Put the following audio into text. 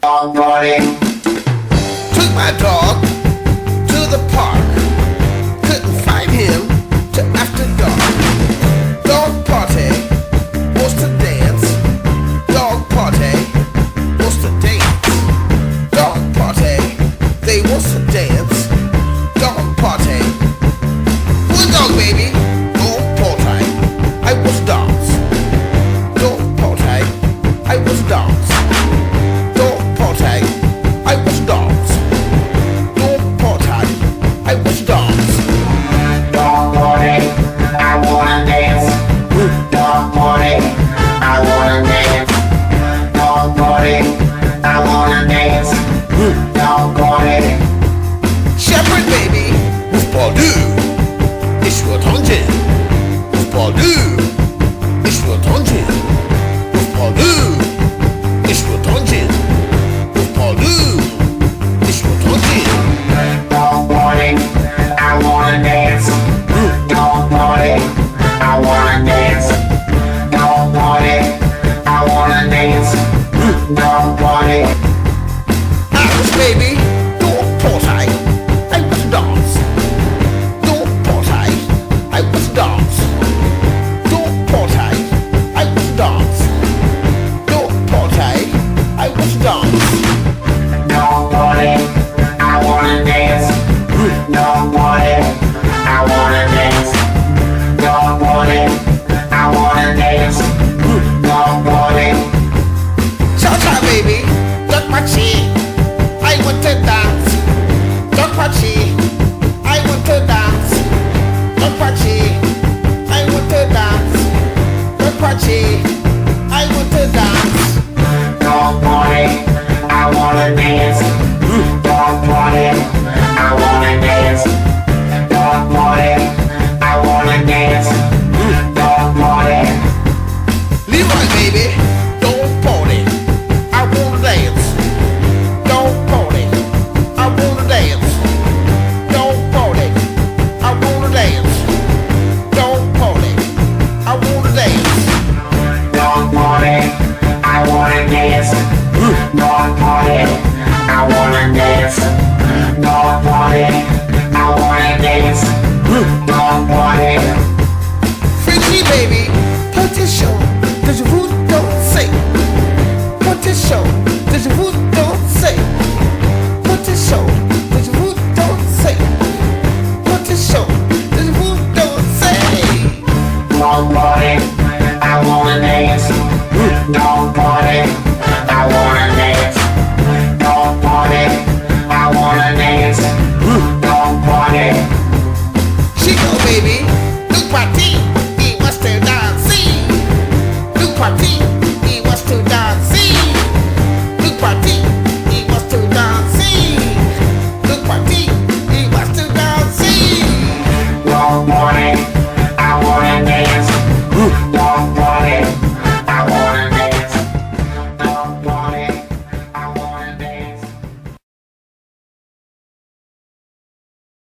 Dog party. Took my dog to the park. Couldn't find him till after dark. Dog party wants to dance. Dog party wants to dance. Dog party, they wants to dance. Dog party. Who's dog, baby? Dog party. I was dogs. Dog party. I was dogs. Dog party. I was dogs. Dog party. I was dogs. Dog party. I wanna dance. Dog party. I wanna dance. Dog party. I wanna dance. Dog party. Shepherd baby, ouf pardu, ich will tanzen. Ouf pardu, ich will tanzen. Ouf pardu, ich will tanzen. Ouf pardu, ich will tanzen. Dog party. I wanna dance. Dog party. I wanna dance. Dog party. I wanna dance. Dog party. Irish baby, dog party, I was dogs. Dog party, I was dogs. Dog party, I was dogs. Dog party, I was dogs. Dog party, I wanna dance. Dog party, I wanna dance. Dog party, I wanna dance. Dog party, Cha-cha baby, duck my cheek. I want to dance. Duck my cheek. I want to dance. Duck my cheek. I want to dance. Duck my cheek. I want to dance. dog party, I wanna dance. Dog party, I wanna dance. Dog party, I wanna dance. Dog party, Leroy baby, don't party. I wanna dance. Don't party. I wanna dance. Don't party. I wanna dance. Don't party. I wanna dance. dog party, I wanna dance. Dog party, I wanna dance. Dog party, I wanna dance. Dog party, Freaky baby, petition, que je vous danser. Petition, que je vous danser. Petition, que je vous danser. Petition, que je vous danser. dog party, I wanna dance. Dog party, I wanna dance. Dog party, I wanna dance. Dog party, Chico baby,